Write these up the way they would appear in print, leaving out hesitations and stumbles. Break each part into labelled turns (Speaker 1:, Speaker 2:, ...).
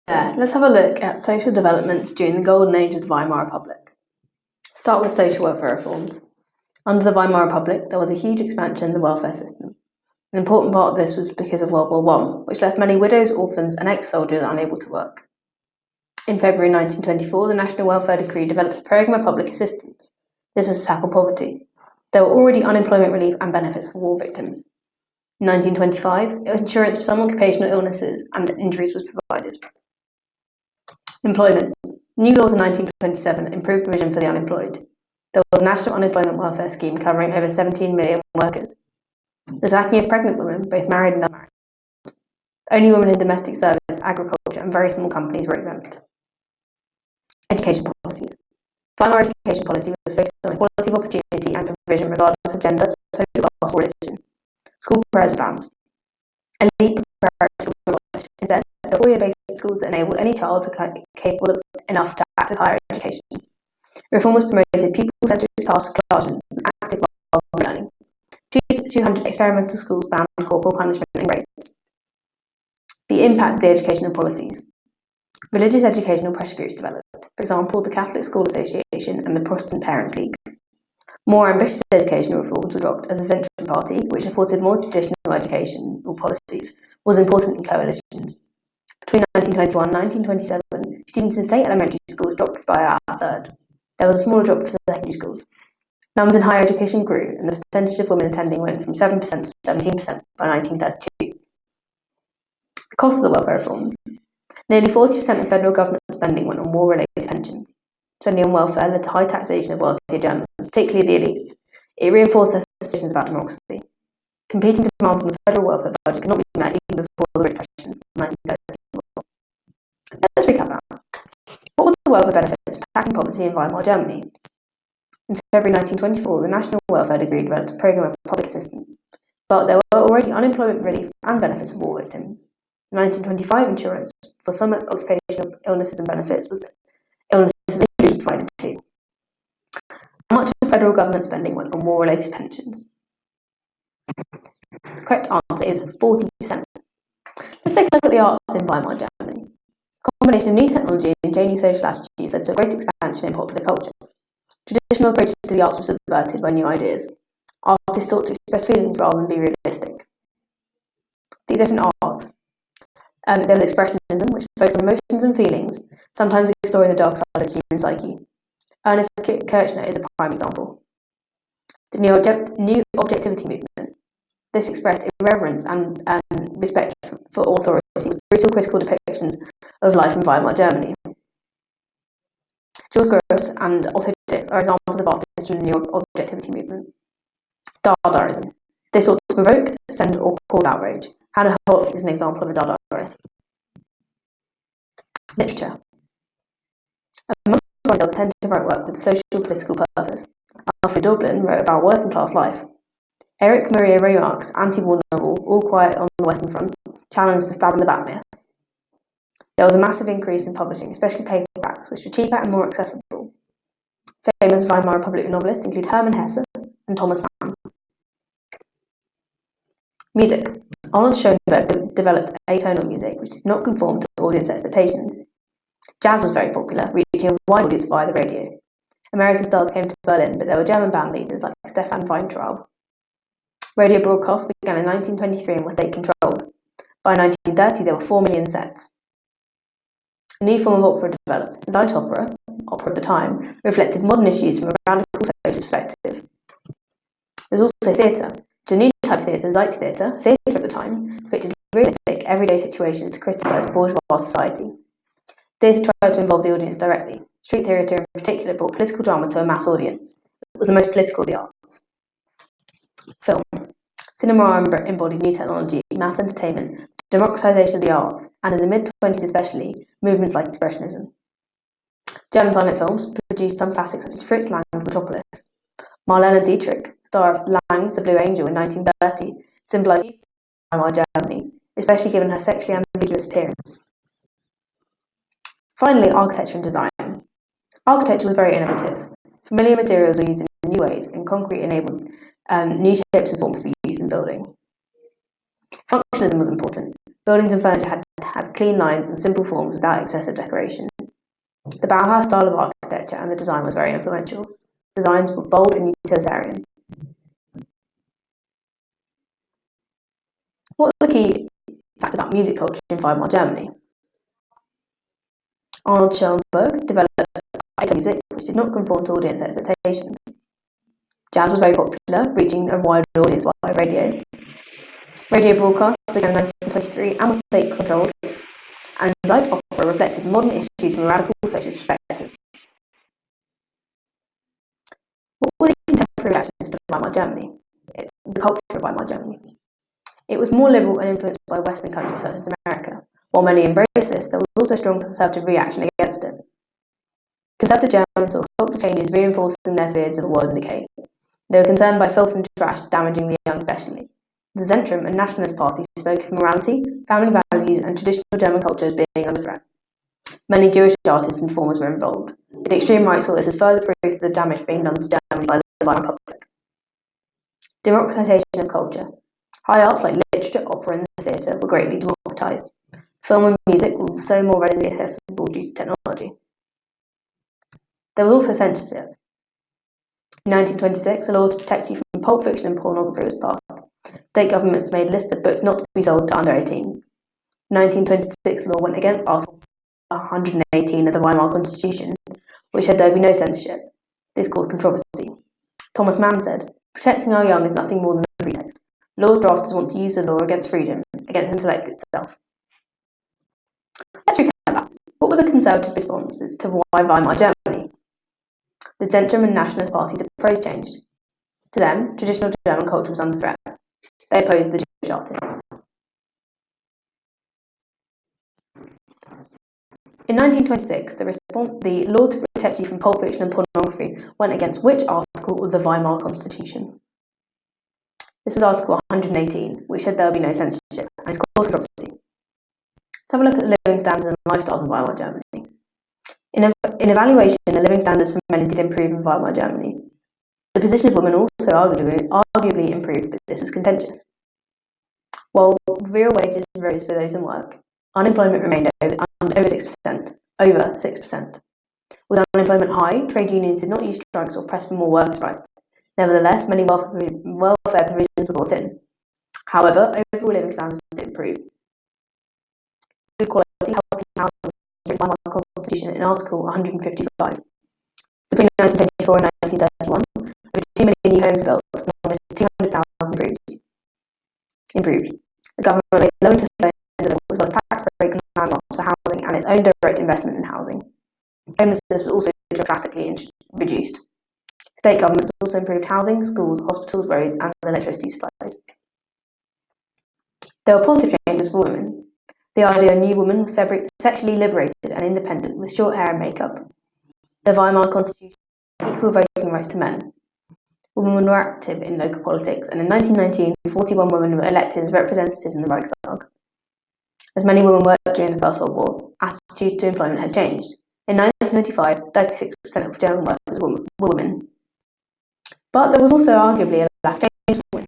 Speaker 1: Let's have a look at social developments during the golden age of the Weimar Republic. Start with social welfare reforms. Under the Weimar Republic, there was a huge expansion in the welfare system. An important part of this was because of World War I, which left many widows, orphans, and ex-soldiers unable to work. In February 1924, the National Welfare Decree developed a programme of public assistance. This was to tackle poverty. There were already unemployment relief and benefits for war victims. In 1925, insurance for some occupational illnesses and injuries was provided. Employment. New laws in 1927 improved provision for the unemployed. There was a national unemployment welfare scheme covering over 17 million workers. The sacking of pregnant women, both married and unmarried. Only women in domestic service, agriculture, and very small companies were exempt. Education policies. Weimar education policy was focused on equality of opportunity and provision regardless of gender, social class, or religion. School prayers were banned. Elite preparatory schools were abolished. Instead, there were 4-year basic schools that enabled any child to be capable enough to access higher education. Reform was promoted pupil-centred classroom and active learning. 200 experimental schools banned corporal punishment and grades. The impact of the educational policies. Religious educational pressure groups developed, for example, the Catholic School Association and the Protestant Parents League. More ambitious educational reforms were dropped as the Central Party, which supported more traditional educational policies, was important in coalitions. Between 1921 and 1927, students in state elementary schools dropped by a third. There was a smaller drop for secondary schools. Numbers in higher education grew, and the percentage of women attending went from 7% to 17% by 1932. The cost of the welfare reforms. Nearly 40% of federal government spending went on war-related pensions. Spending on welfare led to high taxation of wealthier Germans, particularly the elites. It reinforced their suspicions about democracy. Competing demands on the federal welfare budget could not be met even before the Great Depression of 1934. Let's recap that. What were the welfare benefits of tackling poverty in Weimar Germany? In February 1924, the National Welfare Decree developed a programme of public assistance, but there were already unemployment relief and benefits for war victims. In 1925, insurance for some occupational illnesses and benefits was provided too. How much of federal government spending went on war-related pensions? The correct answer is 40%. Let's take a look at the arts in Weimar Germany. A combination of new technology and changing social attitudes led to a great expansion in popular culture. Traditional approaches to the arts were subverted by new ideas. Artists sought to express feelings rather than be realistic. The different art. There was expressionism, which focused on emotions and feelings, sometimes exploring the dark side of the human psyche. Ernest Kirchner is a prime example. The new objectivity movement. This expressed irreverence and respect for authority with brutal critical depictions of life in Weimar Germany. George Gross and Otto Dix are examples of artists from the new objectivity movement. Dadaism. They sought to provoke, send, or cause outrage. Hannah Hoch is an example of a Dadaist. Literature. Most writers tend to write work with social political purpose. Alfred Dublin wrote about working class life. Eric Maria Remarque's anti-war novel, All Quiet on the Western Front, challenged the stab-in-the-back myth. There was a massive increase in publishing, especially paperbacks, which were cheaper and more accessible. Famous Weimar Republic novelists include Hermann Hesse and Thomas Mann. Music. Arnold Schoenberg developed atonal music, which did not conform to audience expectations. Jazz was very popular, reaching a wide audience via the radio. American stars came to Berlin, but there were German band leaders like Stefan Weintraub. Radio broadcasts began in 1923 and were state-controlled. By 1930, there were 4 million sets. A new form of opera developed. Zeit opera, opera of the time, reflected modern issues from a radical social perspective. There was also theatre. A new type of theatre, Zeit theatre at the time, depicted realistic, everyday situations to criticise bourgeois society. Theatre tried to involve the audience directly. Street theatre in particular brought political drama to a mass audience. It was the most political of the arts. Film. Cinema embodied new technology, mass entertainment, democratisation of the arts, and in the mid-20s especially, movements like Expressionism. German silent films produced some classics such as Fritz Lang's Metropolis. Marlene Dietrich, star of Lang's The Blue Angel in 1930, symbolised Weimar Germany, especially given her sexually ambiguous appearance. Finally, architecture and design. Architecture was very innovative. Familiar materials were used in new ways, and concrete enabled new shapes and forms to be used in building. Functionalism was important. Buildings and furniture had to have clean lines and simple forms without excessive decoration. The Bauhaus style of architecture and the design was very influential. Designs were bold and utilitarian. What are the key facts about music culture in Weimar Germany? Arnold Schoenberg developed music which did not conform to audience expectations. Jazz was very popular, reaching a wide audience via radio. Radio broadcasts began in 1923 and was state-controlled, and Zeit opera reflected modern issues from a radical socialist perspective. What were the contemporary reactions to Weimar Germany? The culture of Weimar Germany. It was more liberal and influenced by Western countries such as America. While many embraced this, there was also strong conservative reaction against it. Conservative Germans saw cultural changes reinforcing their fears of a world in decay. They were concerned by filth and trash damaging the young especially. The Zentrum and nationalist parties spoke of morality, family values and traditional German culture as being under threat. Many Jewish artists and performers were involved. The extreme right saw this as further proof of the damage being done to Germany by the Weimar Republic. Democratization of culture. High arts like literature, opera and the theatre were greatly democratized. Film and music were so more readily accessible due to technology. There was also censorship. In 1926, a law to protect you from pulp fiction and pornography was passed. State governments made lists of books not to be sold to under 18s. The 1926 law went against Article 118 of the Weimar Constitution, which said there would be no censorship. This caused controversy. Thomas Mann said, "Protecting our young is nothing more than a pretext. Law drafters want to use the law against freedom, against intellect itself." Let's recap that. What were the conservative responses to why Weimar Germany? The Zentrum and nationalist parties opposed change. To them, traditional German culture was under threat. They opposed the Jewish artists. In 1926, the law to protect you from pulp fiction and pornography went against which article of the Weimar Constitution? This was Article 118, which said there would be no censorship, and it's caused controversy. Let's have a look at the living standards and lifestyles in Weimar Germany. In evaluation, the living standards for men did improve in Weimar Germany. The position of women also arguably improved, but this was contentious. While real wages rose for those in work, unemployment remained over 6%. With unemployment high, trade unions did not use strikes or press for more workers' rights. Nevertheless, many welfare provisions were brought in. However, overall living standards did improve. Good quality, healthy housing was written by the Constitution in Article 155. Between 1924 and 1931, over 2 million new homes were built, and almost 200,000 improved. The government made low interest loans as well as tax breaks and land grants for housing and its own direct investment in housing. Homelessness was also dramatically reduced. State governments also improved housing, schools, hospitals, roads, and electricity supplies. There were positive changes for women. The ideal new woman was sexually liberated and independent with short hair and makeup. The Weimar Constitution gave equal voting rights to men. Women were active in local politics, and in 1919, 41 women were elected as representatives in the Reichstag. As many women worked during the First World War, attitudes to employment had changed. In 1995, 36% of German workers were women. But there was also arguably a lack of change for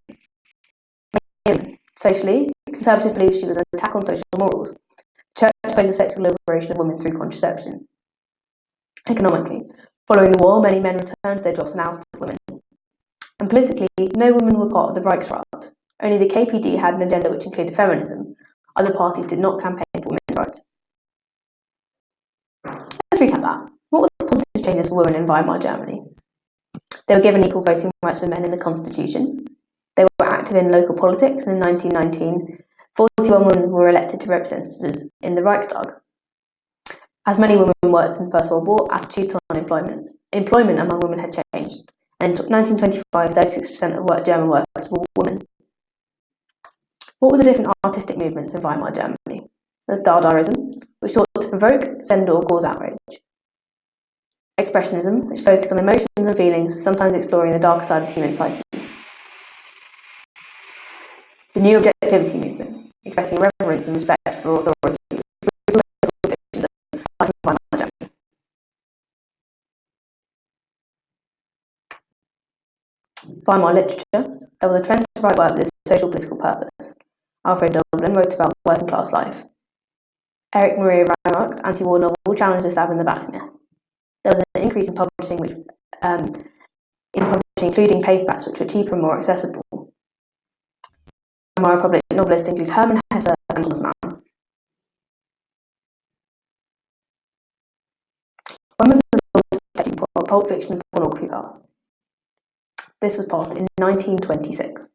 Speaker 1: women. Socially, conservatives believed she was an attack on social morals. The church opposed the sexual liberation of women through contraception. Economically, following the war, many men returned to their jobs and ousted women. And politically, no women were part of the Reichsrat. Only the KPD had an agenda which included feminism. Other parties did not campaign for women's rights. Let's recap that. What were the positive changes for women in Weimar Germany? They were given equal voting rights for men in the constitution. They were active in local politics, and in 1919, 41 women were elected to representatives in the Reichstag. As many women worked in the First World War, attitudes to employment among women had changed. And in 1925, 36% of German workers were women. What were the different artistic movements in Weimar Germany? There's Dadaism, which sought to provoke, send or cause outrage. Expressionism, which focused on emotions and feelings, sometimes exploring the darker side of the human psyche. The New Objectivity movement, expressing reverence and respect for authority. Weimar literature, there was a trend to write work with a social political purpose. Alfred Dublin wrote about working class life. Erich Maria Remarque's anti-war novel challenged the stab in the back myth. There was an increase in publishing, including paperbacks, which were cheaper and more accessible. Weimar Republic novelists include Hermann Hesse and Thomas Mann. When was the law protecting Pulp Fiction and pornography passed? This was passed in 1926.